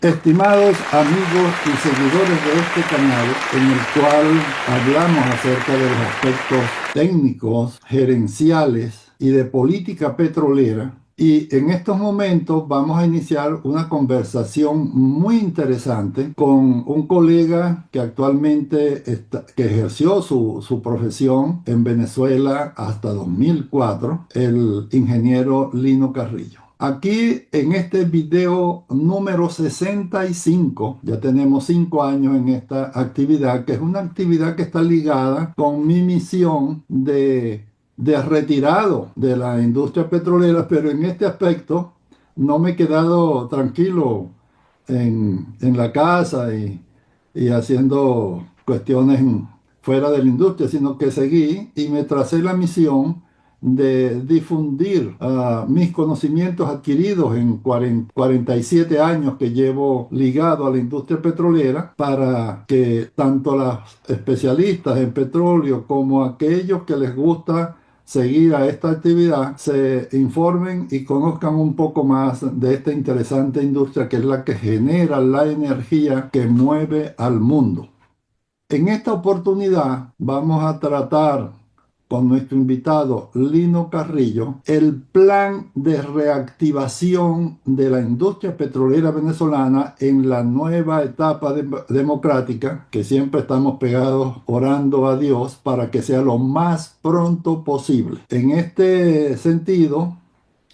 Estimados amigos y seguidores de este canal, en el cual hablamos acerca de los aspectos técnicos, gerenciales y de política petrolera, y en estos momentos vamos a iniciar una conversación muy interesante con un colega que actualmente que ejerció su profesión en Venezuela hasta 2004, el ingeniero Lino Carrillo. Aquí en este video número 65, ya tenemos 5 años en esta actividad, que es una actividad que está ligada con mi misión de retirado de la industria petrolera, pero en este aspecto no me he quedado tranquilo en la casa y haciendo cuestiones fuera de la industria, sino que seguí y me tracé la misión de difundir mis conocimientos adquiridos en 47 años que llevo ligado a la industria petrolera, para que tanto los especialistas en petróleo como aquellos que les gusta seguir a esta actividad se informen y conozcan un poco más de esta interesante industria, que es la que genera la energía que mueve al mundo. En esta oportunidad vamos a tratar con nuestro invitado Lino Carrillo el plan de reactivación de la industria petrolera venezolana en la nueva etapa democrática, que siempre estamos pegados orando a Dios para que sea lo más pronto posible. En este sentido,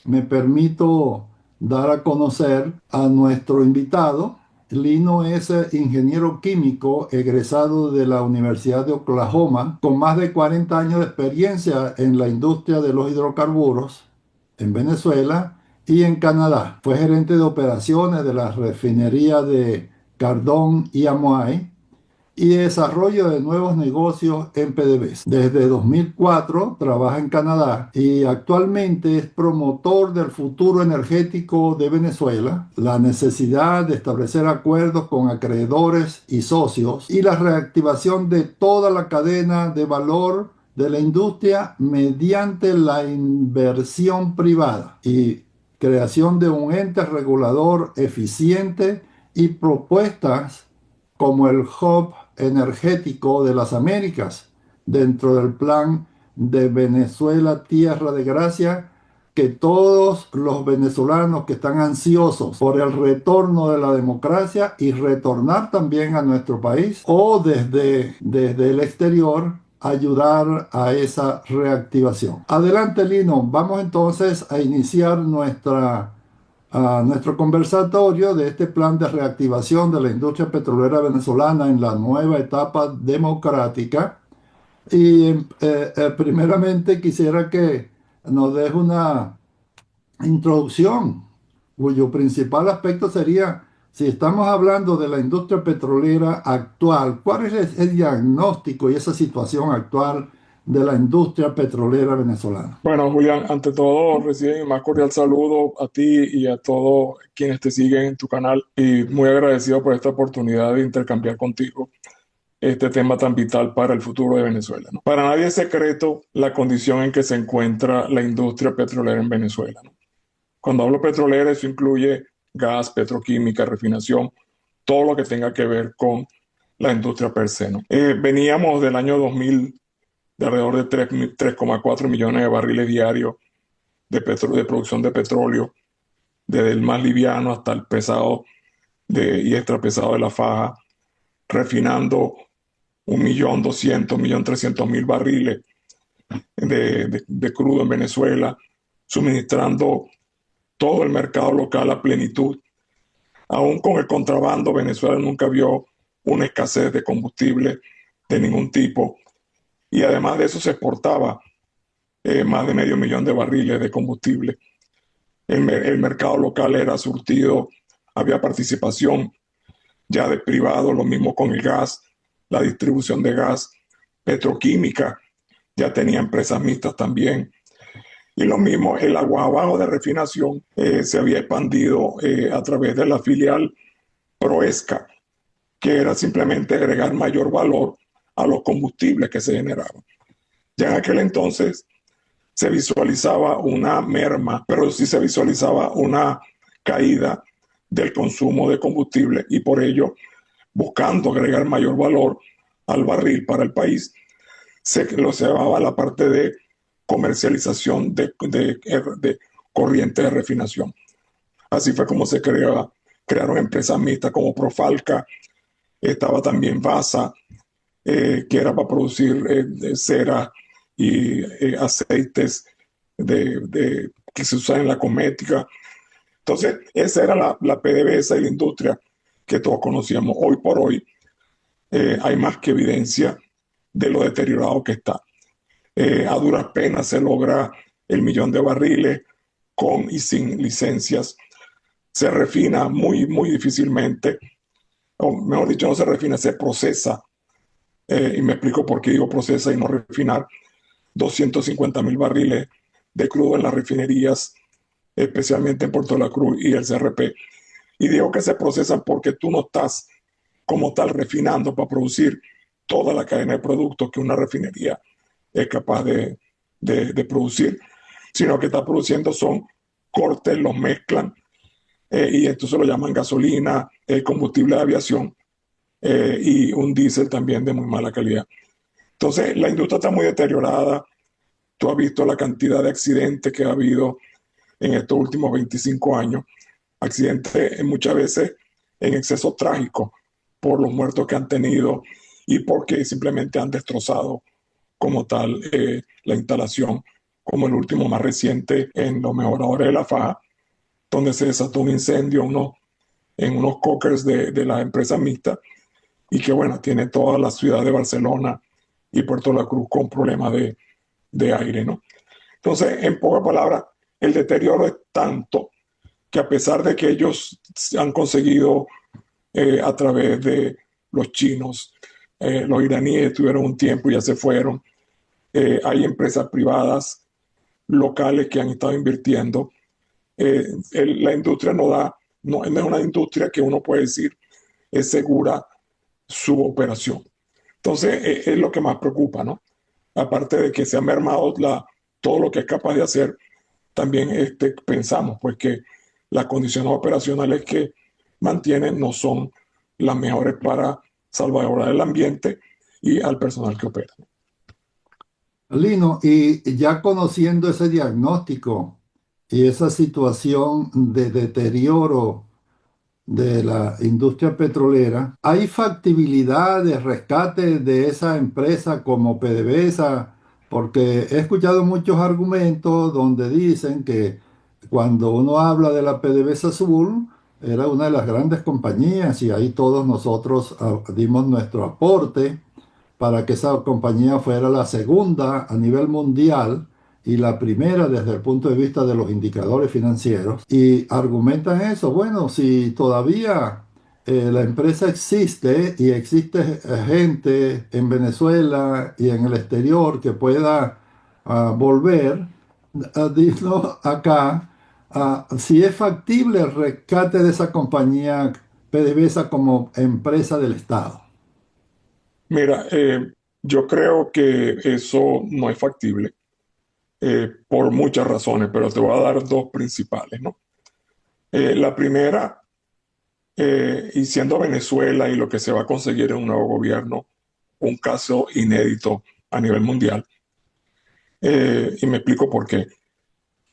me permito dar a conocer a nuestro invitado. Lino es ingeniero químico egresado de la Universidad de Oklahoma, con más de 40 años de experiencia en la industria de los hidrocarburos en Venezuela y en Canadá. Fue gerente de operaciones de la refinería de Cardón y Amoay y desarrollo de nuevos negocios en PDVSA. Desde 2004 trabaja en Canadá y actualmente es promotor del futuro energético de Venezuela, la necesidad de establecer acuerdos con acreedores y socios y la reactivación de toda la cadena de valor de la industria mediante la inversión privada y creación de un ente regulador eficiente y propuestas como el Hub Energético de las Américas, dentro del plan de Venezuela Tierra de Gracia, que todos los venezolanos que están ansiosos por el retorno de la democracia y retornar también a nuestro país, o desde el exterior, ayudar a esa reactivación. Adelante, Lino. Vamos entonces a iniciar a nuestro conversatorio de este plan de reactivación de la industria petrolera venezolana en la nueva etapa democrática. Y primeramente quisiera que nos des una introducción, cuyo principal aspecto sería, si estamos hablando de la industria petrolera actual, ¿cuál es el diagnóstico y esa situación actual de la industria petrolera venezolana? Bueno, Julián, ante todo, recibe mi más cordial saludo a ti y a todos quienes te siguen en tu canal y muy agradecido por esta oportunidad de intercambiar contigo este tema tan vital para el futuro de Venezuela, ¿no? Para nadie es secreto la condición en que se encuentra la industria petrolera en Venezuela, ¿no? Cuando hablo petrolera, eso incluye gas, petroquímica, refinación, todo lo que tenga que ver con la industria per se, ¿no? Veníamos del año 2000 de alrededor de 3,4 millones de barriles diarios de producción de petróleo, desde el más liviano hasta el pesado y extra pesado de la faja, refinando 1.200.000, 1.300.000 barriles de crudo en Venezuela, suministrando todo el mercado local a plenitud. Aún con el contrabando, Venezuela nunca vio una escasez de combustible de ningún tipo, y además de eso se exportaba más de 500.000 de barriles de combustible. El mercado local era surtido, había participación ya de privados, lo mismo con el gas, la distribución de gas, petroquímica, ya tenía empresas mixtas también. Y lo mismo, el agua abajo de refinación se había expandido a través de la filial Proesca, que era simplemente agregar mayor valor a los combustibles que se generaban. Ya en aquel entonces se visualizaba una merma, pero sí se visualizaba una caída del consumo de combustible y por ello, buscando agregar mayor valor al barril para el país, se llevaba la parte de comercialización de corrientes de refinación. Así fue como se crearon empresas mixtas como Profalca, estaba también Vasa, que era para producir cera y aceites que se usan en la cosmética. Entonces, esa era la PDVSA y la industria que todos conocíamos. Hoy por hoy hay más que evidencia de lo deteriorado que está. A duras penas se logra el 1.000.000 de barriles con y sin licencias. Se refina muy difícilmente, o mejor dicho, no se refina, se procesa. Y me explico por qué digo procesa y no refinar. 250.000 barriles de crudo en las refinerías, especialmente en Puerto La Cruz y el CRP. Y digo que se procesan porque tú no estás como tal refinando para producir toda la cadena de productos que una refinería es capaz de producir, sino que está produciendo son cortes, los mezclan y entonces lo llaman gasolina, combustible de aviación y un diésel también de muy mala calidad. Entonces la industria está muy deteriorada. Tú has visto la cantidad de accidentes que ha habido en estos últimos 25 años, accidentes muchas veces en exceso trágico por los muertos que han tenido y porque simplemente han destrozado como tal la instalación, como el último más reciente en los Mejoradores de la Faja, donde se desató un incendio en unos cockers de la empresa mixta y que bueno, tiene toda la ciudad de Barcelona y Puerto La Cruz con problemas de aire, ¿no? Entonces, en pocas palabras, el deterioro es tanto que a pesar de que ellos han conseguido a través de los chinos, los iraníes estuvieron un tiempo y ya se fueron, hay empresas privadas locales que han estado invirtiendo. La industria no es una industria que uno puede decir es segura su operación. Entonces, es lo que más preocupa, ¿no? Aparte de que se ha mermado todo lo que es capaz de hacer, también pensamos pues que las condiciones operacionales que mantienen no son las mejores para salvaguardar el ambiente y al personal que opera. Lino, y ya conociendo ese diagnóstico y esa situación de deterioro de la industria petrolera, ¿hay factibilidad de rescate de esa empresa como PDVSA? Porque he escuchado muchos argumentos donde dicen que cuando uno habla de la PDVSA Azul, era una de las grandes compañías y ahí todos nosotros dimos nuestro aporte para que esa compañía fuera la segunda a nivel mundial y la primera desde el punto de vista de los indicadores financieros. Y argumentan eso, bueno, si todavía la empresa existe y existe gente en Venezuela y en el exterior que pueda volver, dinos acá, si es factible el rescate de esa compañía PDVSA como empresa del Estado. Mira, yo creo que eso no es factible por muchas razones, pero te voy a dar dos principales, ¿no? La primera, y siendo Venezuela y lo que se va a conseguir en un nuevo gobierno, un caso inédito a nivel mundial, y me explico por qué.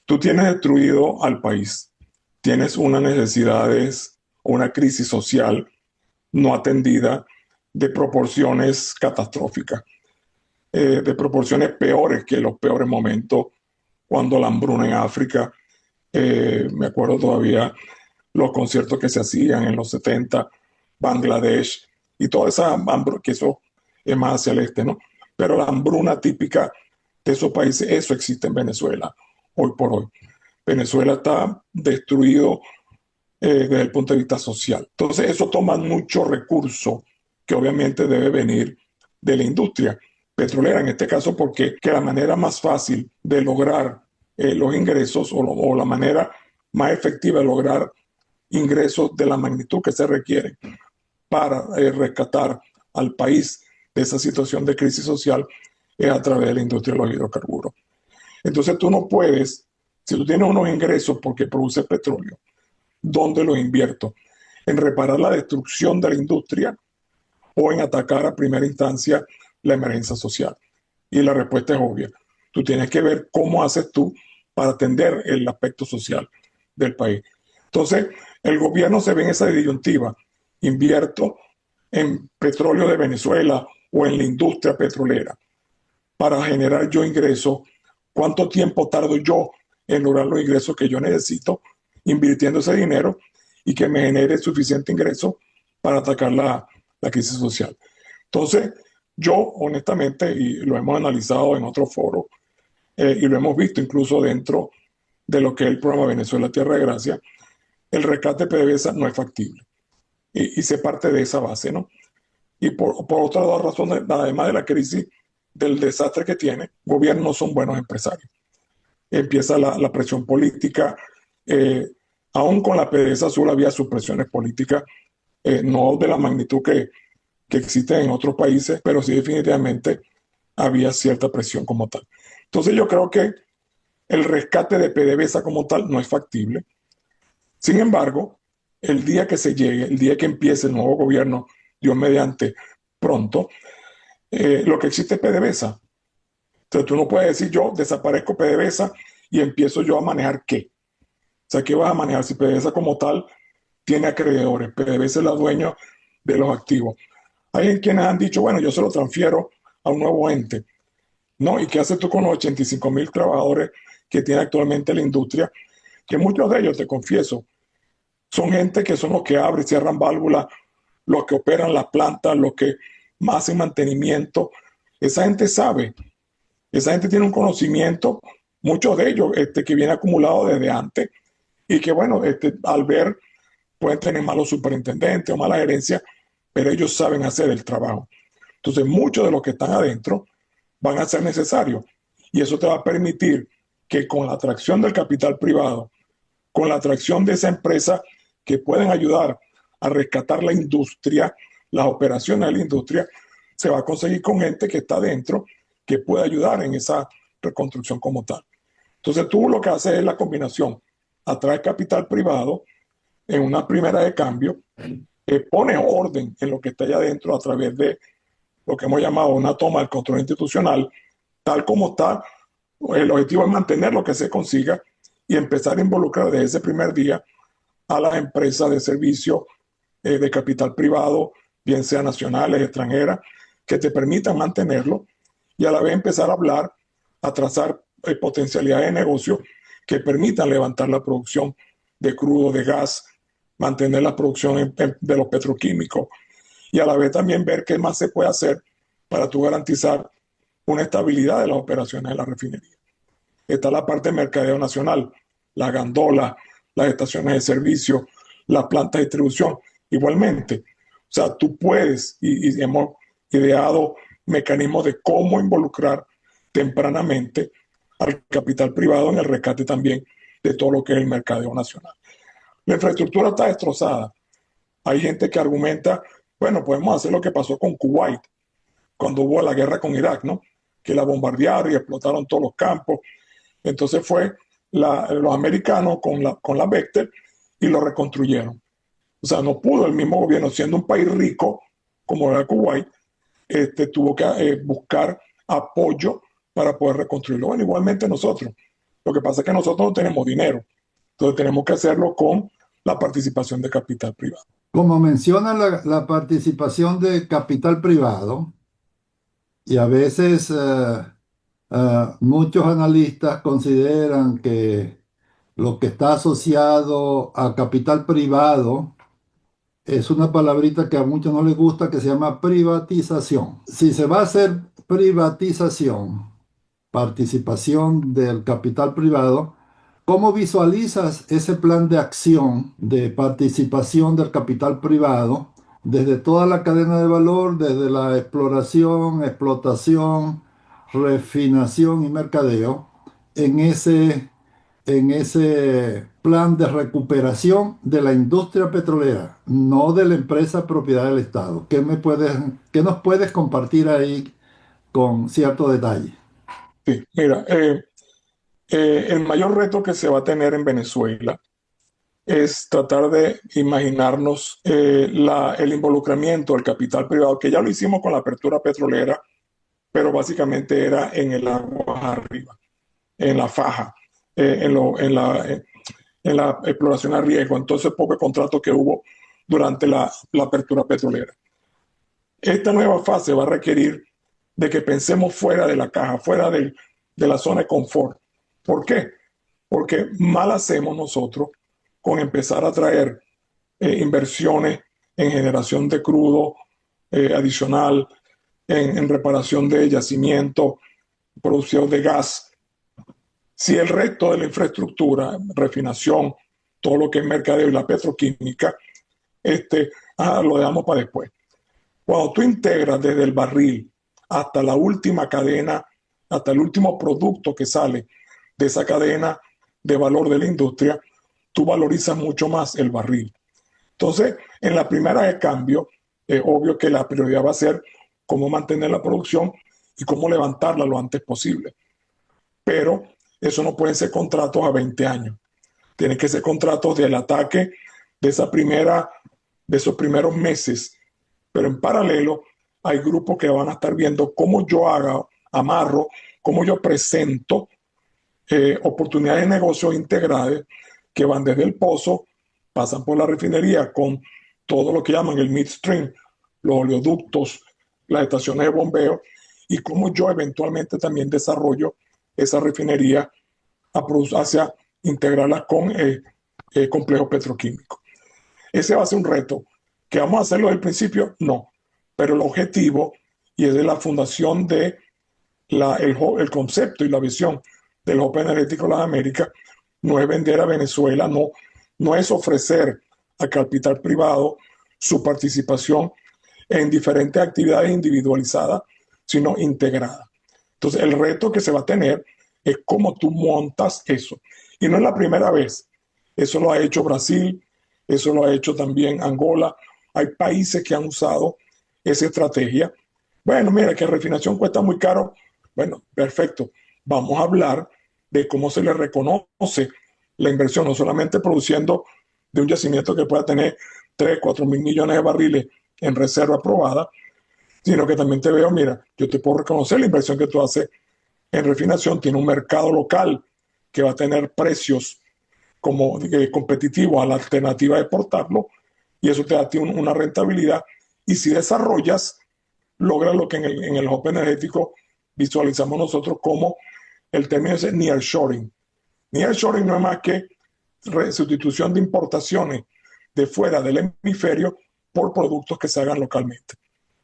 Tú tienes destruido al país, tienes unas necesidades, una crisis social no atendida de proporciones catastróficas, de proporciones peores que los peores momentos cuando la hambruna en África, me acuerdo todavía los conciertos que se hacían en los 70, Bangladesh y toda esa hambruna, que eso es más hacia el este, ¿no? Pero la hambruna típica de esos países, eso existe en Venezuela hoy por hoy. Venezuela está destruido desde el punto de vista social. Entonces eso toma mucho recurso que obviamente debe venir de la industria petrolera, en este caso porque que la manera más fácil de lograr los ingresos o la manera más efectiva de lograr ingresos de la magnitud que se requiere para rescatar al país de esa situación de crisis social es a través de la industria de los hidrocarburos. Entonces tú no puedes, si tú tienes unos ingresos porque produces petróleo, ¿dónde lo invierto? ¿En reparar la destrucción de la industria o en atacar a primera instancia la emergencia social? Y la respuesta es obvia. Tú tienes que ver cómo haces tú para atender el aspecto social del país. Entonces, el gobierno se ve en esa disyuntiva. Invierto en petróleo de Venezuela o en la industria petrolera para generar yo ingresos. ¿Cuánto tiempo tardo yo en lograr los ingresos que yo necesito invirtiendo ese dinero y que me genere suficiente ingreso para atacar la crisis social? Entonces, yo honestamente, y lo hemos analizado en otros foros, y lo hemos visto incluso dentro de lo que es el programa Venezuela Tierra de Gracia, el rescate PDVSA no es factible. Y se parte de esa base, ¿no? Y por otras dos razones, además de la crisis, del desastre que tiene, gobiernos no son buenos empresarios. Empieza la presión política, eh, aún con la PDVSA Azul había sus presiones políticas, no de la magnitud que existe en otros países, pero sí definitivamente había cierta presión como tal. Entonces yo creo que el rescate de PDVSA como tal no es factible. Sin embargo, el día que se llegue, el día que empiece el nuevo gobierno, Dios mediante, pronto, lo que existe es PDVSA. Entonces tú no puedes decir yo desaparezco PDVSA y empiezo yo a manejar qué. O sea, ¿qué vas a manejar si PDVSA como tal tiene acreedores? PDVSA es la dueña de los activos. Hay quienes han dicho, bueno, yo se lo transfiero a un nuevo ente. ¿No? ¿Y qué haces tú con los 85,000 trabajadores que tiene actualmente la industria? Que muchos de ellos, te confieso, son gente que son los que abren y cierran válvulas, los que operan las plantas, los que hacen mantenimiento. Esa gente sabe, esa gente tiene un conocimiento, muchos de ellos que viene acumulado desde antes y que, bueno, al ver, pueden tener malos superintendentes o mala gerencia, pero ellos saben hacer el trabajo. Entonces, muchos de los que están adentro van a ser necesarios. Y eso te va a permitir que con la atracción del capital privado, con la atracción de esa empresa que pueden ayudar a rescatar la industria, las operaciones de la industria, se va a conseguir con gente que está dentro, que puede ayudar en esa reconstrucción como tal. Entonces tú lo que haces es la combinación, atrae capital privado en una primera de cambio, pone orden en lo que está allá adentro a través de lo que hemos llamado una toma del control institucional, tal como está. El objetivo es mantener lo que se consiga y empezar a involucrar desde ese primer día a las empresas de servicio de capital privado, bien sean nacionales, extranjeras, que te permitan mantenerlo y a la vez empezar a hablar, a trazar potencialidades de negocio que permitan levantar la producción de crudo, de gas, mantener la producción de los petroquímicos y a la vez también ver qué más se puede hacer para tú garantizar una estabilidad de las operaciones de la refinería. Está la parte de mercadeo nacional, las gandolas, las estaciones de servicio, las plantas de distribución, igualmente. O sea, tú puedes, y hemos ideado mecanismos de cómo involucrar tempranamente al capital privado en el rescate también de todo lo que es el mercadeo nacional. La infraestructura está destrozada. Hay gente que argumenta, bueno, podemos hacer lo que pasó con Kuwait cuando hubo la guerra con Irak, ¿no? Que la bombardearon y explotaron todos los campos. Entonces fue los americanos con la Bechtel y lo reconstruyeron. O sea, no pudo el mismo gobierno, siendo un país rico como era Kuwait, tuvo que buscar apoyo para poder reconstruirlo. Bueno, igualmente nosotros. Lo que pasa es que nosotros no tenemos dinero. Entonces tenemos que hacerlo con la participación de capital privado. Como menciona la participación de capital privado, y a veces muchos analistas consideran que lo que está asociado a capital privado es una palabrita que a muchos no les gusta, que se llama privatización. Si se va a hacer privatización, participación del capital privado, ¿cómo visualizas ese plan de acción de participación del capital privado desde toda la cadena de valor, desde la exploración, explotación, refinación y mercadeo, en ese plan de recuperación de la industria petrolera, no de la empresa propiedad del Estado? ¿Qué nos puedes compartir ahí con cierto detalle? Sí, mira, el mayor reto que se va a tener en Venezuela es tratar de imaginarnos el involucramiento del capital privado, que ya lo hicimos con la apertura petrolera, pero básicamente era en el agua arriba, en la faja, en la exploración a riesgo, entonces poco contrato que hubo durante la apertura petrolera. Esta nueva fase va a requerir de que pensemos fuera de la caja, fuera de la zona de confort. ¿Por qué? Porque mal hacemos nosotros con empezar a traer inversiones en generación de crudo adicional, en reparación de yacimientos, producción de gas. Si el resto de la infraestructura, refinación, todo lo que es mercadeo y la petroquímica, lo dejamos para después. Cuando tú integras desde el barril hasta la última cadena, hasta el último producto que sale de esa cadena de valor de la industria, tú valorizas mucho más el barril. Entonces, en la primera de cambio, es obvio que la prioridad va a ser cómo mantener la producción y cómo levantarla lo antes posible. Pero eso no pueden ser contratos a 20 años. Tienen que ser contratos del ataque de de esos primeros meses. Pero en paralelo, hay grupos que van a estar viendo cómo yo amarro, cómo yo presento oportunidades de negocio integrales que van desde el pozo, pasan por la refinería con todo lo que llaman el midstream, los oleoductos, las estaciones de bombeo, y cómo yo eventualmente también desarrollo esa refinería hacia integrarla con complejos petroquímicos. Ese va a ser un reto. ¿Que vamos a hacerlo desde el principio? No. Pero el objetivo, y es de la fundación de el concepto y la visión del Hub Energético de las Américas, no es vender a Venezuela, no es ofrecer al capital privado su participación en diferentes actividades individualizadas, sino integrada. Entonces, el reto que se va a tener es cómo tú montas eso. Y no es la primera vez. Eso lo ha hecho Brasil, eso lo ha hecho también Angola. Hay países que han usado esa estrategia. Bueno, mira, que refinación cuesta muy caro. Bueno, perfecto. Vamos a hablar de cómo se le reconoce la inversión, no solamente produciendo de un yacimiento que pueda tener 3, 4 mil millones de barriles en reserva aprobada, sino que también te veo, mira, yo te puedo reconocer la inversión que tú haces en refinación, tiene un mercado local que va a tener precios como competitivos a la alternativa de exportarlo, y eso te da a ti una rentabilidad. Y si desarrollas, logras lo que en el hub energético visualizamos nosotros como el término es nearshoring. Nearshoring no es más que sustitución de importaciones de fuera del hemisferio por productos que se hagan localmente.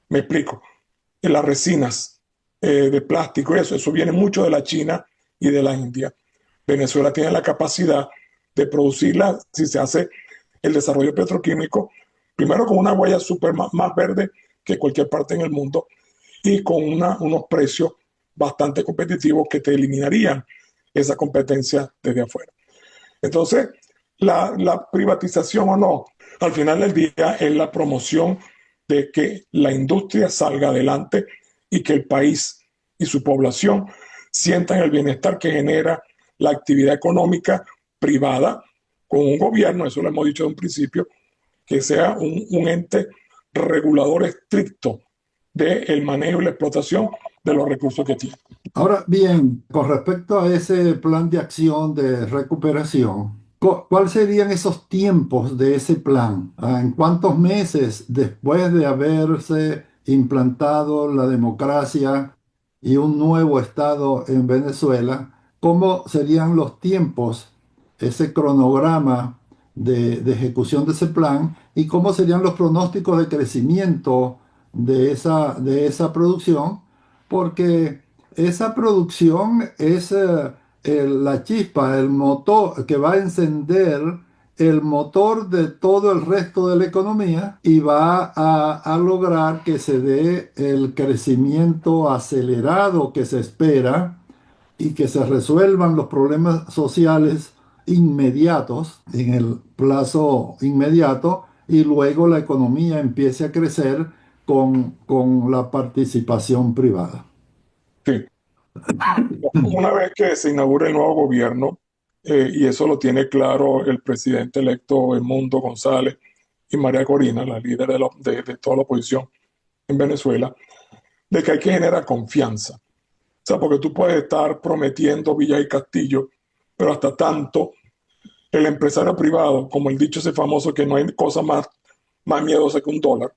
Me explico. En las resinas de plástico, eso viene mucho de la China y de la India. Venezuela tiene la capacidad de producirla si se hace el desarrollo petroquímico, primero con una huella super más verde que cualquier parte en el mundo y con unos precios bastante competitivos que te eliminarían esa competencia desde afuera. Entonces, la privatización o no, al final del día es la promoción de que la industria salga adelante y que el país y su población sientan el bienestar que genera la actividad económica privada con un gobierno, eso lo hemos dicho de un principio, que sea un ente regulador estricto del manejo y la explotación de los recursos que tiene. Ahora bien, con respecto a ese plan de acción de recuperación, ¿cuáles serían esos tiempos de ese plan? ¿En cuántos meses después de haberse implantado la democracia y un nuevo Estado en Venezuela, cómo serían los tiempos, ese cronograma de ejecución de ese plan y cómo serían los pronósticos de crecimiento de esa producción? Porque esa producción es la chispa, el motor que va a encender el motor de todo el resto de la economía y va a lograr que se dé el crecimiento acelerado que se espera y que se resuelvan los problemas sociales inmediatos, en el plazo inmediato, y luego la economía empiece a crecer con la participación privada. Sí. Una vez que se inaugure el nuevo gobierno, y eso lo tiene claro el presidente electo Edmundo González y María Corina, la líder de toda la oposición en Venezuela, de que hay que generar confianza. O sea, porque tú puedes estar prometiendo villas y castillos, pero hasta tanto el empresario privado, como el dicho ese famoso que no hay cosa más miedosa que un dólar,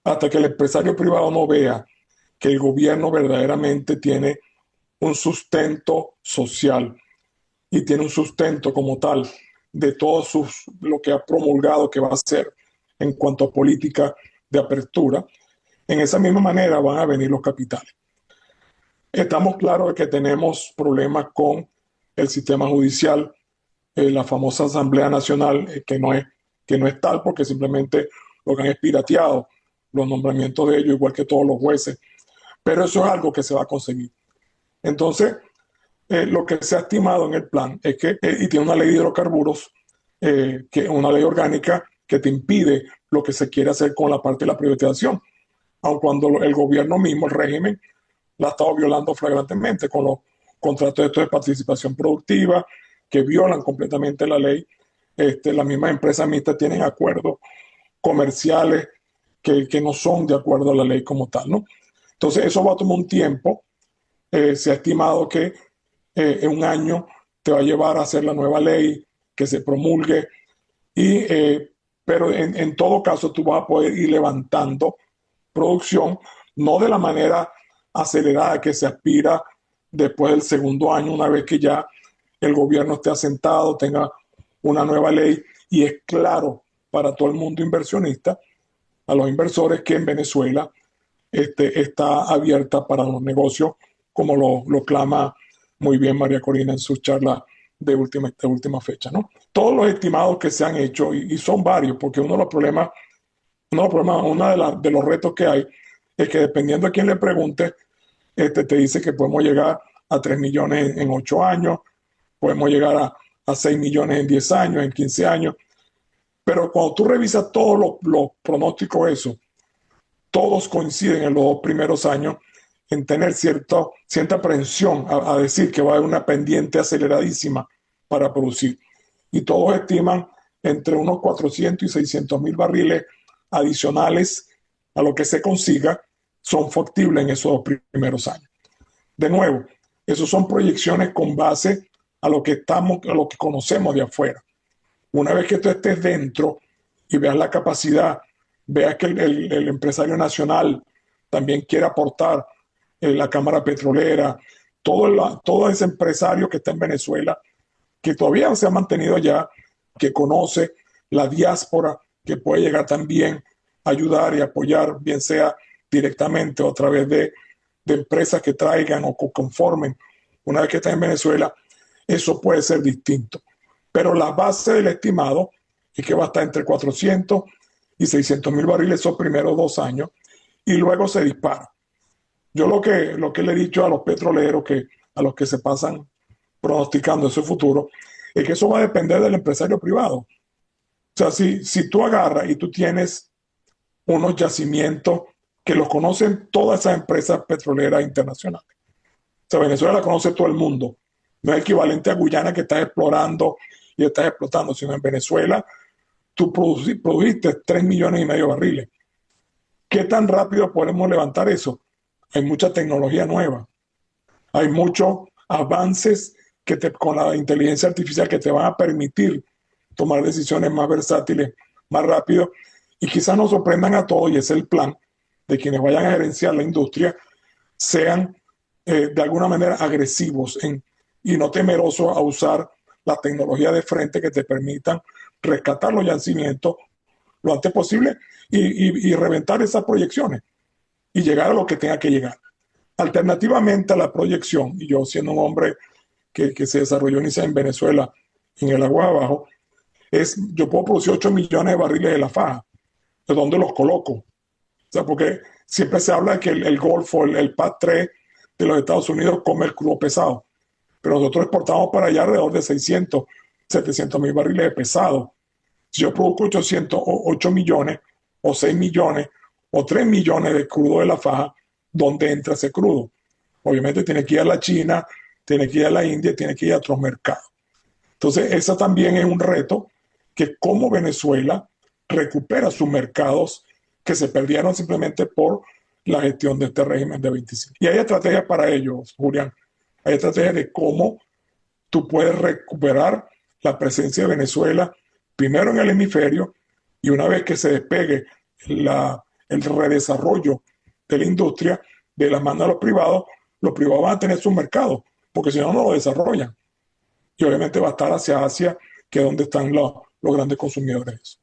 hasta que el empresario privado no vea que el gobierno verdaderamente tiene un sustento social y tiene un sustento como tal de todo lo que ha promulgado que va a hacer en cuanto a política de apertura, en esa misma manera van a venir los capitales. Estamos claros de que tenemos problemas con el sistema judicial, la famosa Asamblea Nacional, que no es tal porque simplemente lo que han es pirateado los nombramientos de ellos, igual que todos los jueces. Pero eso es algo que se va a conseguir. Entonces, lo que se ha estimado en el plan es que, y tiene una ley de hidrocarburos, que es una ley orgánica que te impide lo que se quiere hacer con la parte de la privatización, aun cuando el gobierno mismo, el régimen, la ha estado violando flagrantemente con los contratos de participación productiva que violan completamente la ley. Las mismas empresas mixtas tienen acuerdos comerciales que no son de acuerdo a la ley como tal, ¿no? Entonces, eso va a tomar un tiempo. Se ha estimado que en un año te va a llevar a hacer la nueva ley, que se promulgue, pero en todo caso tú vas a poder ir levantando producción, no de la manera acelerada que se aspira después del segundo año, una vez que ya el gobierno esté asentado, tenga una nueva ley y es claro para todo el mundo inversionista, a los inversores, que en Venezuela está abierta para los negocios, como lo clama muy bien María Corina en su charla de última fecha, ¿no? Todos los estimados que se han hecho, y son varios, porque uno de los problemas, de los retos que hay, es que dependiendo a quién le pregunte, te dice que podemos llegar a 3 millones en 8 años, podemos llegar a 6 millones en 10 años, en 15 años, pero cuando tú revisas todos los pronósticos, todos coinciden en los 2 primeros años en tener cierta aprensión a decir que va a haber una pendiente aceleradísima para producir. Y todos estiman entre unos 400 y 600 mil barriles adicionales a lo que se consiga son factibles en esos 2 primeros años. De nuevo, esas son proyecciones con base a lo que conocemos de afuera. Una vez que tú estés dentro y veas la capacidad, veas que el empresario nacional también quiere aportar, la Cámara Petrolera, todo ese empresario que está en Venezuela, que todavía se ha mantenido allá, que conoce la diáspora, que puede llegar también a ayudar y apoyar, bien sea directamente o a través de empresas que traigan o que conformen. Una vez que está en Venezuela, eso puede ser distinto. Pero la base del estimado es que va a estar entre 400 y 600 mil barriles esos primeros 2 años y luego se dispara. Yo lo que le he dicho a los petroleros, a los que se pasan pronosticando ese futuro, es que eso va a depender del empresario privado. O sea, si tú agarras y tú tienes unos yacimientos que los conocen todas esas empresas petroleras internacionales. O sea, Venezuela la conoce todo el mundo. No es equivalente a Guyana, que estás explorando y estás explotando, sino en Venezuela tú produjiste 3 millones y medio de barriles. ¿Qué tan rápido podemos levantar eso? Hay mucha tecnología nueva. Hay muchos avances con la inteligencia artificial que te van a permitir tomar decisiones más versátiles, más rápido, y quizás nos sorprendan a todos, y ese es el plan de quienes vayan a gerenciar la industria, sean de alguna manera agresivos y no temerosos a usar la tecnología de frente que te permitan rescatar los yacimientos lo antes posible y reventar esas proyecciones y llegar a lo que tenga que llegar. Alternativamente a la proyección, y yo siendo un hombre que se desarrolló en Venezuela, en el agua abajo, yo puedo producir 8 millones de barriles de la faja. ¿De dónde los coloco? O sea, porque siempre se habla de que el Golfo, el PAD 3 de los Estados Unidos come el crudo pesado, pero nosotros exportamos para allá alrededor de 600, 700 mil barriles de pesado. Si yo produzco 8 millones, o 6 millones, o 3 millones de crudo de la faja, ¿dónde entra ese crudo? Obviamente tiene que ir a la China, tiene que ir a la India, tiene que ir a otros mercados. Entonces, ese también es un reto, que cómo Venezuela recupera sus mercados que se perdieron simplemente por la gestión de este régimen de 25. Y hay estrategias para ello, Julián. Hay estrategias de cómo tú puedes recuperar la presencia de Venezuela primero en el hemisferio, y una vez que se despegue el redesarrollo de la industria de la mano de los privados van a tener sus mercados, porque si no, no lo desarrollan. Y obviamente va a estar hacia Asia, que es donde están los grandes consumidores.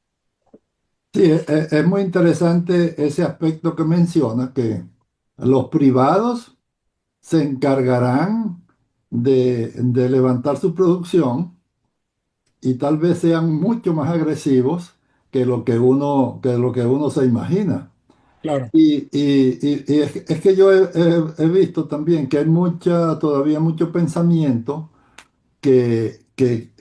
Sí, es muy interesante ese aspecto que menciona, que los privados se encargarán de levantar su producción y tal vez sean mucho más agresivos que lo que uno se imagina. Claro, Y es que yo he visto también que hay todavía mucho pensamiento que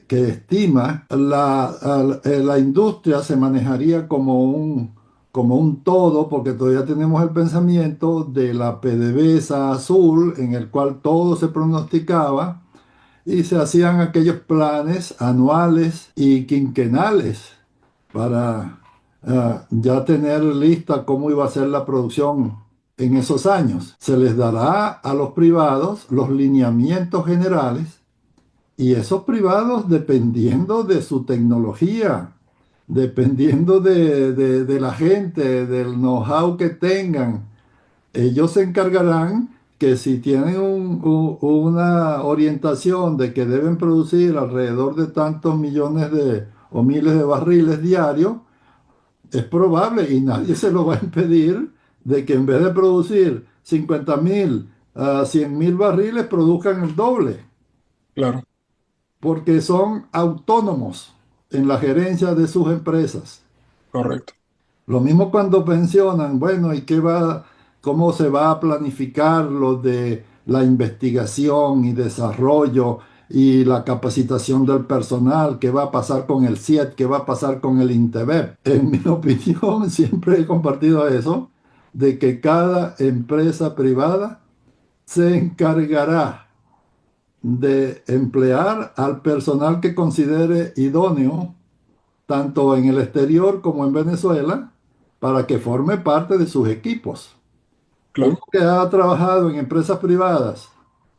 estima la industria se manejaría como un todo, porque todavía tenemos el pensamiento de la PDVSA azul, en el cual todo se pronosticaba y se hacían aquellos planes anuales y quinquenales para ya tener lista cómo iba a ser la producción en esos años. Se les dará a los privados los lineamientos generales y esos privados, dependiendo de su tecnología, dependiendo de la gente, del know-how que tengan, ellos se encargarán que si tienen una orientación de que deben producir alrededor de tantos millones o miles de barriles diarios, es probable y nadie se lo va a impedir de que en vez de producir 50.000 a 100.000 barriles, produzcan el doble, claro, porque son autónomos en la gerencia de sus empresas. correcto. Lo mismo cuando pensionan, bueno, cómo se va a planificar lo de la investigación y desarrollo y la capacitación del personal, qué va a pasar con el CIET, qué va a pasar con el INTEBEP. En mi opinión, siempre he compartido eso, de que cada empresa privada se encargará de emplear al personal que considere idóneo tanto en el exterior como en Venezuela, para que forme parte de sus equipos. Uno Claro, que ha trabajado en empresas privadas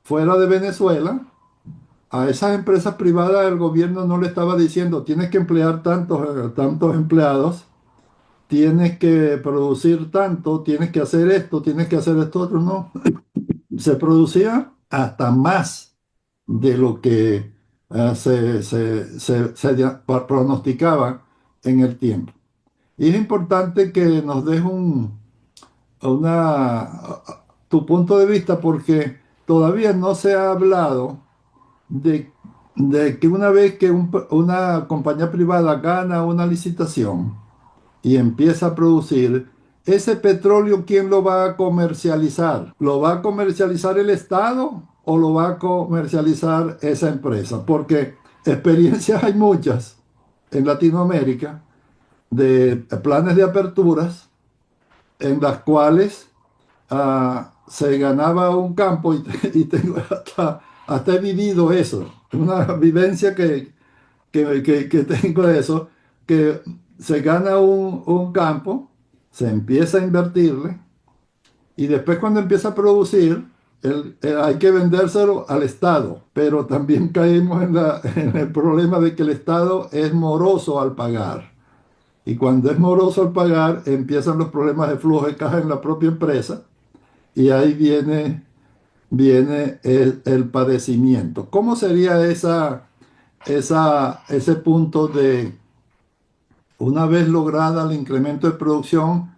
fuera de Venezuela, a esas empresas privadas el gobierno no le estaba diciendo, tienes que emplear tantos empleados, tienes que producir tanto, tienes que hacer esto, tienes que hacer esto otro, no. Se producía hasta más de lo que se pronosticaba en el tiempo. Y es importante que nos des una, tu punto de vista porque todavía no se ha hablado de, de que una vez que una compañía privada gana una licitación y empieza a producir, ese petróleo, ¿quién lo va a comercializar? ¿Lo va a comercializar el Estado o lo va a comercializar esa empresa? Porque experiencias hay muchas en Latinoamérica de planes de aperturas en las cuales se ganaba un campo y tengo hasta he vivido eso, una vivencia que tengo de eso, que se gana un campo, se empieza a invertirle y después cuando empieza a producir, hay que vendérselo al Estado, pero también caímos en el problema de que el Estado es moroso al pagar. Y cuando es moroso al pagar, empiezan los problemas de flujo de caja en la propia empresa y ahí viene el padecimiento. ¿Cómo sería ese punto de, una vez lograda el incremento de producción,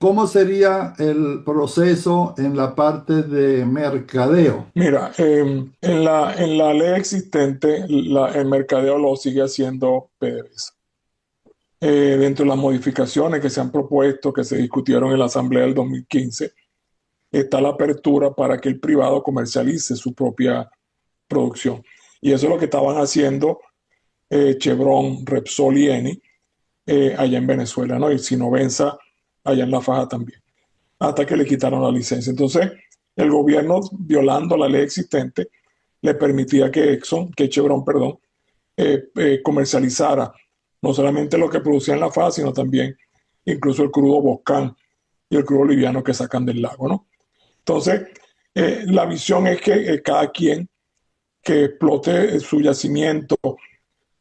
cómo sería el proceso en la parte de mercadeo? Mira, en la ley existente, el mercadeo lo sigue haciendo PDVSA. Dentro de las modificaciones que se han propuesto, que se discutieron en la Asamblea del 2015, está la apertura para que el privado comercialice su propia producción. Y eso es lo que estaban haciendo Chevron, Repsol y Eni allá en Venezuela, ¿no? Y Sinovenza allá en La Faja también, hasta que le quitaron la licencia. Entonces, el gobierno, violando la ley existente, le permitía que Chevron, perdón, comercializara no solamente lo que producía en la FAS, sino también incluso el crudo Boscán y el crudo liviano que sacan del lago, ¿no? Entonces, la visión es que cada quien que explote su yacimiento,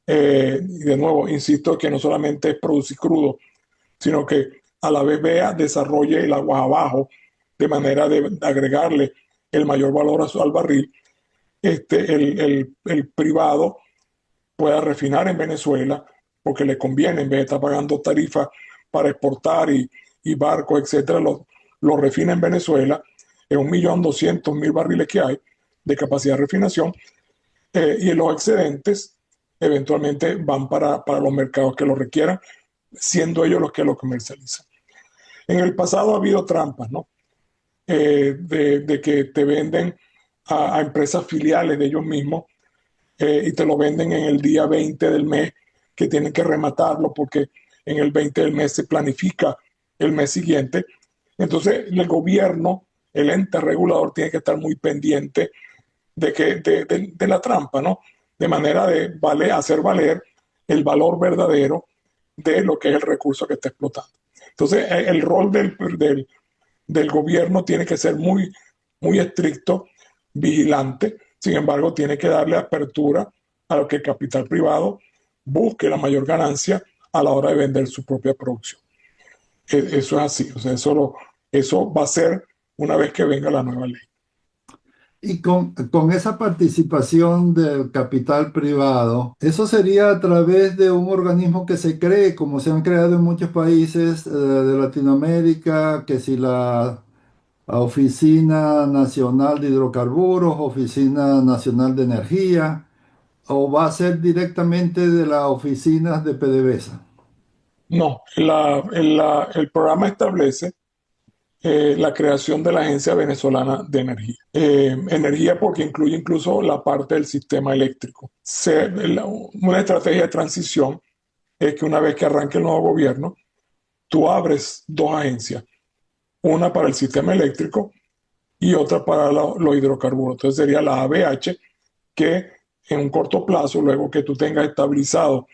y de nuevo, insisto que no solamente es producir crudo, sino que a la vez vea, desarrolle el agua abajo, de manera de agregarle el mayor valor al barril, el privado pueda refinar en Venezuela, porque le conviene, en vez de estar pagando tarifas para exportar y barcos, etcétera, lo refina en Venezuela, en 1.200.000 barriles que hay de capacidad de refinación, y los excedentes eventualmente van para los mercados que lo requieran, siendo ellos los que lo comercializan. En el pasado ha habido trampas, ¿no? De que te venden a empresas filiales de ellos mismos, y te lo venden en el día 20 del mes, que tienen que rematarlo porque en el 20 del mes se planifica el mes siguiente. Entonces el gobierno, el ente regulador, tiene que estar muy pendiente de la trampa, ¿no? De manera de hacer valer el valor verdadero de lo que es el recurso que está explotando. Entonces, el rol del gobierno tiene que ser muy, muy estricto, vigilante. Sin embargo, tiene que darle apertura a lo que el capital privado busque la mayor ganancia a la hora de vender su propia producción. Eso es así, o sea, eso va a ser una vez que venga la nueva ley. Y con esa participación del capital privado, eso sería a través de un organismo que se cree, como se han creado en muchos países de Latinoamérica, que si la Oficina Nacional de Hidrocarburos, Oficina Nacional de Energía, o va a ser directamente de las oficinas de PDVSA. No, el programa establece la creación de la Agencia Venezolana de Energía. Energía porque incluye incluso la parte del sistema eléctrico. Una estrategia de transición es que una vez que arranque el nuevo gobierno, tú abres dos agencias, una para el sistema eléctrico y otra para los hidrocarburos. Entonces sería la ABH, que en un corto plazo, luego que tú tengas establecido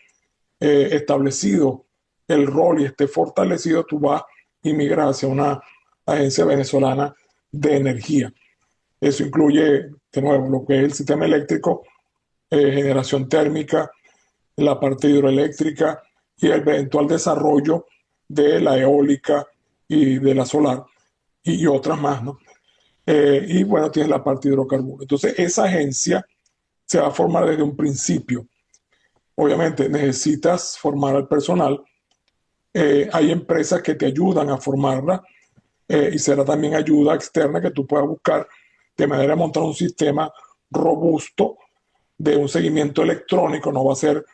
el rol y esté fortalecido, tú vas y migras hacia una agencia venezolana de energía. Eso incluye, de nuevo, lo que es el sistema eléctrico, generación térmica, la parte hidroeléctrica y el eventual desarrollo de la eólica y de la solar y otras más, ¿no? Y bueno, tienes la parte de hidrocarburos. Entonces, esa agencia se va a formar desde un principio. Obviamente, necesitas formar al personal. Hay empresas que te ayudan a formarla, y será también ayuda externa que tú puedas buscar de manera de montar un sistema robusto de un seguimiento electrónico. No va a ser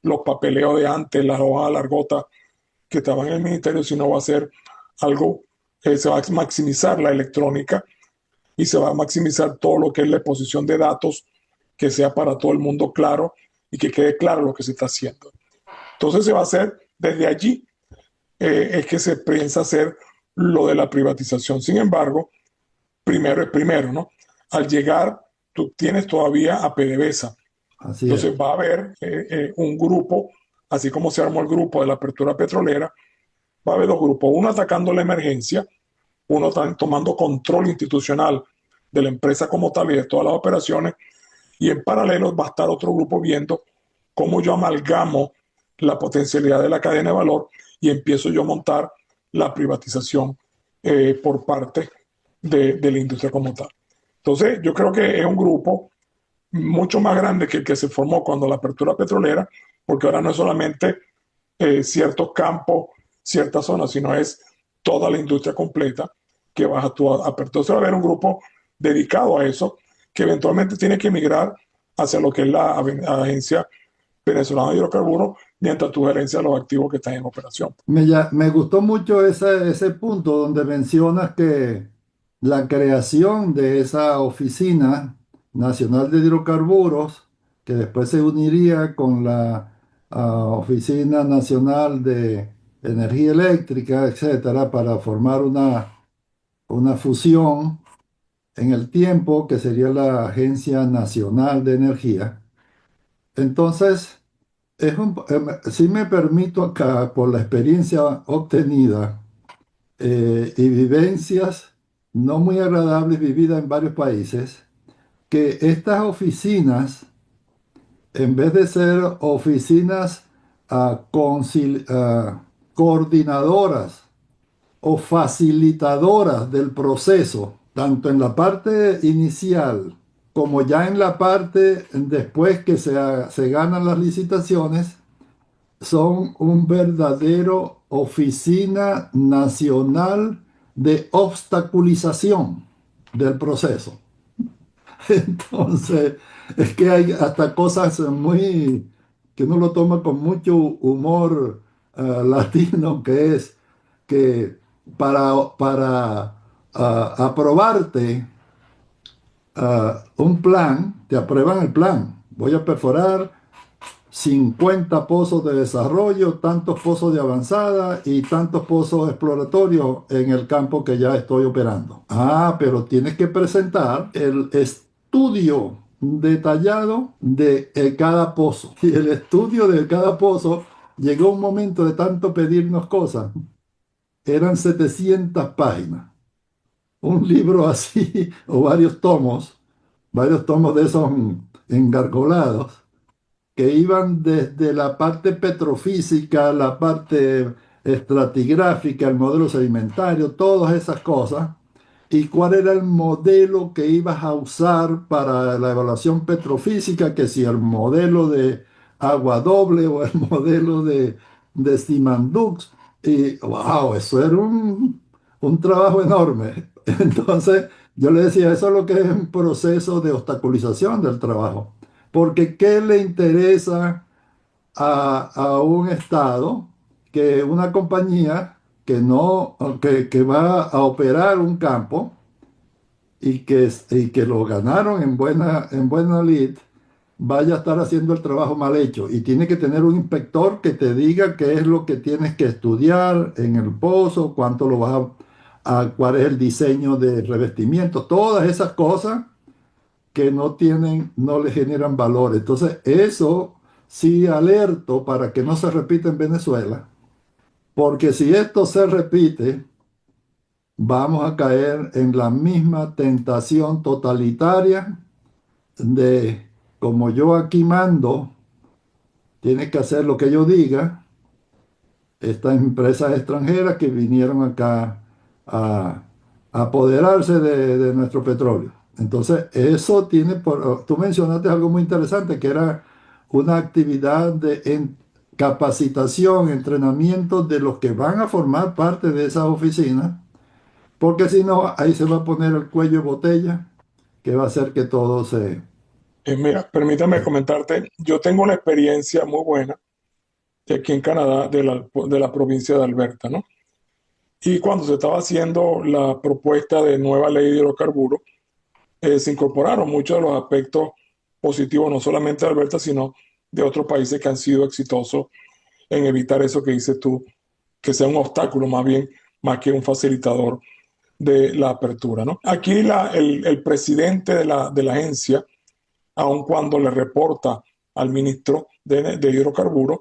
los papeleos de antes, las hojas largotas que estaban en el ministerio, sino va a ser algo que se va a maximizar la electrónica y se va a maximizar todo lo que es la exposición de datos, que sea para todo el mundo claro y que quede claro lo que se está haciendo. Entonces se va a hacer desde allí, es que se piensa hacer lo de la privatización. Sin embargo, primero es primero, ¿no? Al llegar, tú tienes todavía a PDVSA. Así es. Entonces va a haber un grupo, así como se armó el grupo de la apertura petrolera, va a haber dos grupos, uno atacando la emergencia, uno tomando control institucional de la empresa como tal y de todas las operaciones, y en paralelo va a estar otro grupo viendo cómo yo amalgamo la potencialidad de la cadena de valor y empiezo yo a montar la privatización, por parte de la industria como tal. Entonces, yo creo que es un grupo mucho más grande que el que se formó cuando la apertura petrolera, porque ahora no es solamente ciertos campos, ciertas zonas, sino es toda la industria completa que va a actuar. Entonces va a haber un grupo dedicado a eso, que eventualmente tiene que migrar hacia lo que es la Agencia Venezolana de Hidrocarburos, mientras tú gerencias los activos que están en operación. Me gustó mucho ese punto donde mencionas que la creación de esa Oficina Nacional de Hidrocarburos, que después se uniría con la Oficina Nacional de Energía Eléctrica, etcétera, para formar una fusión en el tiempo que sería la Agencia Nacional de Energía. Entonces, sí me permito acá, por la experiencia obtenida y vivencias no muy agradables vividas en varios países, que estas oficinas, en vez de ser oficinas coordinadoras o facilitadoras del proceso, tanto en la parte inicial como ya en la parte después que se ganan las licitaciones, son un verdadero oficina nacional de obstaculización del proceso. Entonces, es que hay hasta cosas muy que uno lo toma con mucho humor latino, que es que para aprobarte un plan, te aprueban el plan. Voy a perforar 50 pozos de desarrollo, tantos pozos de avanzada y tantos pozos exploratorios en el campo que ya estoy operando. Ah, pero tienes que presentar el estudio detallado de cada pozo. Y el estudio de cada pozo llegó un momento de tanto pedirnos cosas. Eran 700 páginas. Un libro así, o varios tomos de esos engargolados que iban desde la parte petrofísica, la parte estratigráfica, el modelo sedimentario, todas esas cosas, y cuál era el modelo que ibas a usar para la evaluación petrofísica, que si el modelo de agua doble o el modelo de Simandux. Y wow, eso era un trabajo enorme. Entonces, yo le decía, eso es lo que es un proceso de obstaculización del trabajo. Porque ¿qué le interesa a un Estado que una compañía que, no, que va a operar un campo y que lo ganaron en buena lid, vaya a estar haciendo el trabajo mal hecho? Y tiene que tener un inspector que te diga qué es lo que tienes que estudiar en el pozo, cuánto lo vas cuál es el diseño de revestimiento, todas esas cosas que no tienen, no le generan valor. Entonces, eso sí alerto para que no se repita en Venezuela, porque si esto se repite, vamos a caer en la misma tentación totalitaria de, como yo aquí mando, tienes que hacer lo que yo diga. Estas empresas extranjeras que vinieron acá a, a apoderarse de nuestro petróleo. Entonces, eso tiene tú mencionaste algo muy interesante, que era una actividad de capacitación, entrenamiento de los que van a formar parte de esas oficinas, porque si no, ahí se va a poner el cuello de botella, que va a hacer que todo se... Mira, permítame comentarte, yo tengo una experiencia muy buena de aquí en Canadá, de la provincia de Alberta, ¿no? Y cuando se estaba haciendo la propuesta de nueva ley de hidrocarburos, se incorporaron muchos de los aspectos positivos, no solamente de Alberta, sino de otros países que han sido exitosos en evitar eso que dices tú, que sea un obstáculo más bien, más que un facilitador de la apertura, ¿no? Aquí el presidente de la agencia, aun cuando le reporta al ministro de hidrocarburos,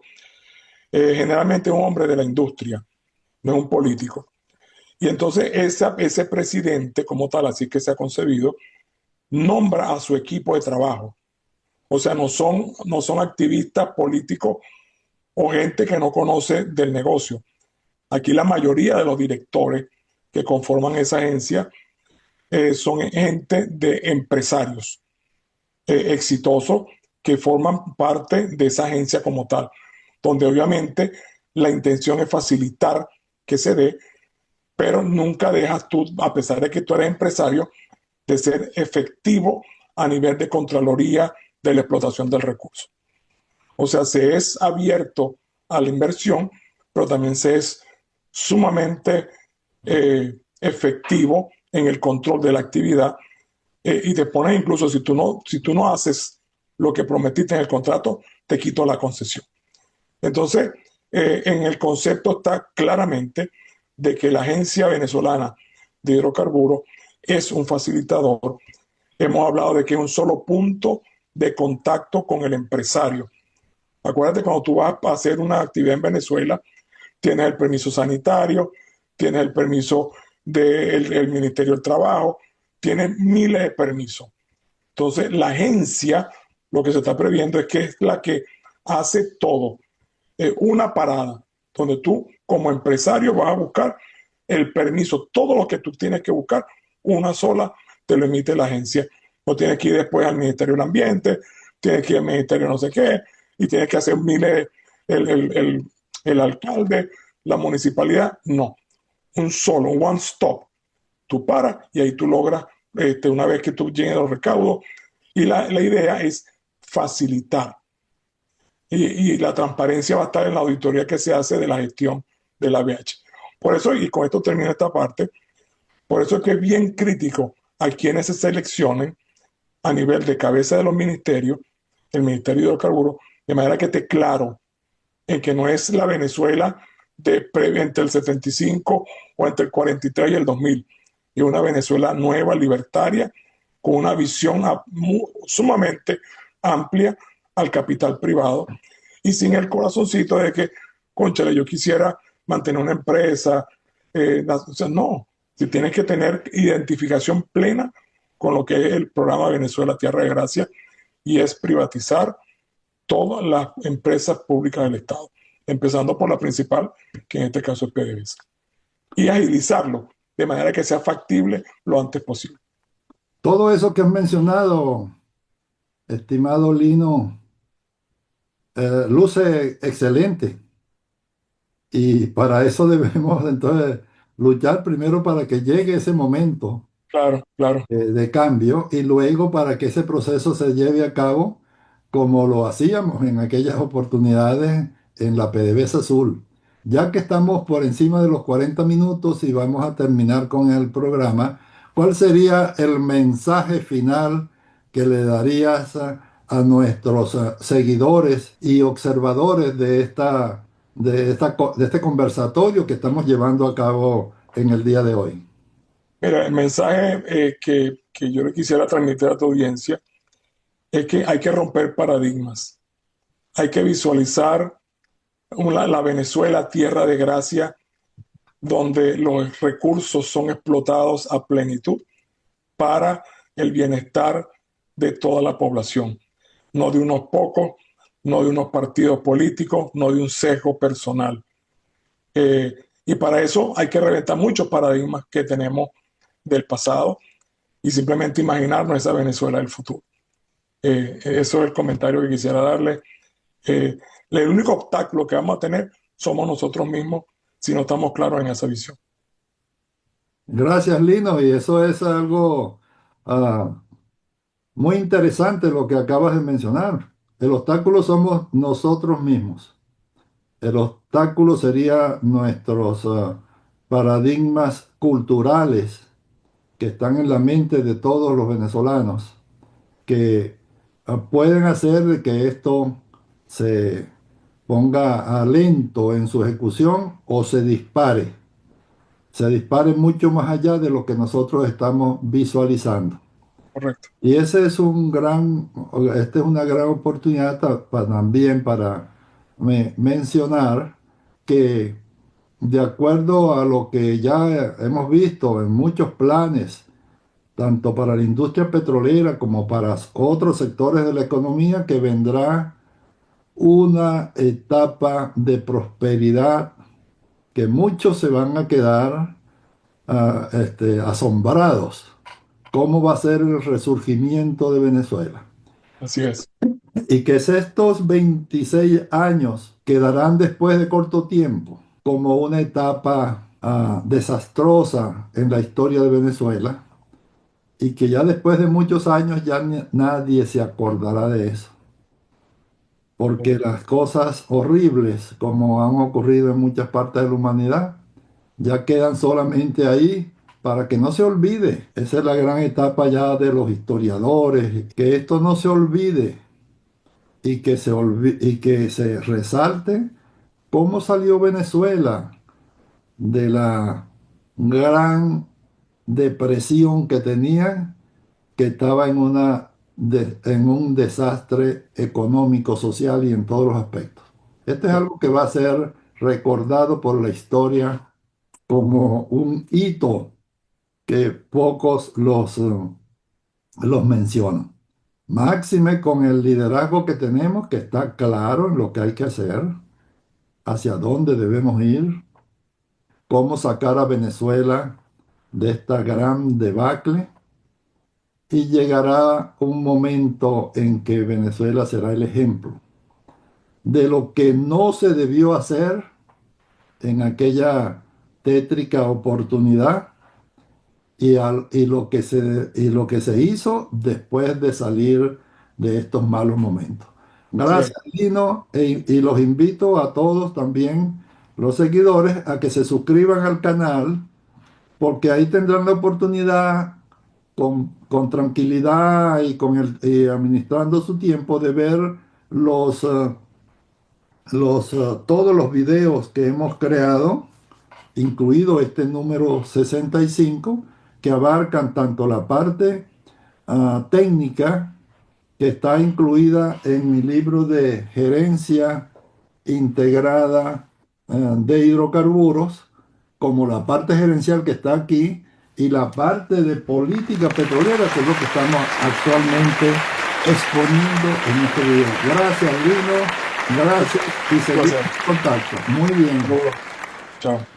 generalmente es un hombre de la industria, no es un político. Y entonces ese presidente, como tal, así que se ha concebido, nombra a su equipo de trabajo. O sea, no son activistas políticos o gente que no conoce del negocio. Aquí la mayoría de los directores que conforman esa agencia son gente de empresarios exitosos que forman parte de esa agencia como tal, donde obviamente la intención es facilitar que se dé, pero nunca dejas tú, a pesar de que tú eres empresario, de ser efectivo a nivel de Contraloría de la explotación del recurso. O sea, se es abierto a la inversión, pero también se es sumamente efectivo en el control de la actividad y te pone incluso si tú no haces lo que prometiste en el contrato, te quito la concesión. Entonces, en el concepto está claramente de que la Agencia Venezolana de Hidrocarburos es un facilitador. Hemos hablado de que es un solo punto de contacto con el empresario. Acuérdate, cuando tú vas a hacer una actividad en Venezuela, tienes el permiso sanitario, tienes el permiso del Ministerio del Trabajo, tienes miles de permisos. Entonces, la agencia, lo que se está previendo es que es la que hace todo. Una parada, donde tú como empresario vas a buscar el permiso, todo lo que tú tienes que buscar, una sola te lo emite la agencia. No tienes que ir después al Ministerio del Ambiente, tienes que ir al Ministerio no sé qué, y tienes que hacer miles, el alcalde, la municipalidad, no. Un solo, un one stop. Tú paras y ahí tú logras, una vez que tú llegues los recaudos, y la idea es facilitar. Y la transparencia va a estar en la auditoría que se hace de la gestión de la ABH. Por eso, y con esto termino esta parte, por eso es que es bien crítico a quienes se seleccionen a nivel de cabeza de los ministerios, el Ministerio de Hidrocarburos, de manera que esté claro en que no es la Venezuela entre el 75 o entre el 43 y el 2000, y una Venezuela nueva, libertaria, con una visión sumamente amplia al capital privado y sin el corazoncito de que, cónchale, yo quisiera mantener una empresa. O sea, no, si tienes que tener identificación plena con lo que es el programa Venezuela Tierra de Gracia, y es privatizar todas las empresas públicas del Estado, empezando por la principal, que en este caso es PDVSA, y agilizarlo de manera que sea factible lo antes posible. Todo eso que has mencionado, estimado Lino, luce excelente. Y para eso debemos entonces luchar primero para que llegue ese momento Claro, claro, de cambio y luego para que ese proceso se lleve a cabo como lo hacíamos en aquellas oportunidades en la PDVSA Azul. Ya que estamos por encima de los 40 minutos y vamos a terminar con el programa, ¿cuál sería el mensaje final que le darías a nuestros seguidores y observadores de este conversatorio que estamos llevando a cabo en el día de hoy? mira, el mensaje que yo le quisiera transmitir a tu audiencia es que hay que romper paradigmas, hay que visualizar la Venezuela tierra de gracia, donde los recursos son explotados a plenitud para el bienestar de toda la población, no de unos pocos, no de unos partidos políticos, no de un sesgo personal. Y para eso hay que reventar muchos paradigmas que tenemos del pasado y simplemente imaginarnos esa Venezuela del futuro. Eso es el comentario que quisiera darle. Eh, el único obstáculo que vamos a tener somos nosotros mismos si no estamos claros en esa visión. Gracias, Lino, y eso es algo ah, muy interesante lo que acabas de mencionar. El obstáculo somos nosotros mismos. El obstáculo sería nuestros paradigmas culturales que están en la mente de todos los venezolanos, que pueden hacer de que esto se ponga a lento en su ejecución o se dispare mucho más allá de lo que nosotros estamos visualizando. Correcto. Y ese es esta es una gran oportunidad también para mencionar que de acuerdo a lo que ya hemos visto en muchos planes, tanto para la industria petrolera como para otros sectores de la economía, que vendrá una etapa de prosperidad que muchos se van a quedar asombrados. ¿Cómo va a ser el resurgimiento de Venezuela? Así es. Y que es estos 26 años quedarán después de corto tiempo como una etapa desastrosa en la historia de Venezuela y que ya después de muchos años ya nadie se acordará de eso. Porque las cosas horribles como han ocurrido en muchas partes de la humanidad ya quedan solamente ahí para que no se olvide. Esa es la gran etapa ya de los historiadores, que esto no se olvide y que se resalte cómo salió Venezuela de la gran depresión que tenía, que estaba en una en un desastre económico, social y en todos los aspectos. Este es algo que va a ser recordado por la historia como un hito que pocos los mencionan. Máxime con el liderazgo que tenemos, que está claro en lo que hay que hacer, hacia dónde debemos ir, cómo sacar a Venezuela de esta gran debacle, y llegará un momento en que Venezuela será el ejemplo de lo que no se debió hacer en aquella tétrica oportunidad y lo que se hizo después de salir de estos malos momentos. Sí, Gracias, Lino, y los invito a todos también, los seguidores, a que se suscriban al canal, porque ahí tendrán la oportunidad con tranquilidad y administrando su tiempo de ver los, eh, todos los videos que hemos creado, incluido este número 65, que abarcan tanto la parte técnica, que está incluida en mi libro de gerencia integrada de hidrocarburos, como la parte gerencial que está aquí y la parte de política petrolera, que es lo que estamos actualmente exponiendo en este video. Gracias, Lino. Gracias y seguimos gracias. en contacto. Muy bien. Saludos. Chao.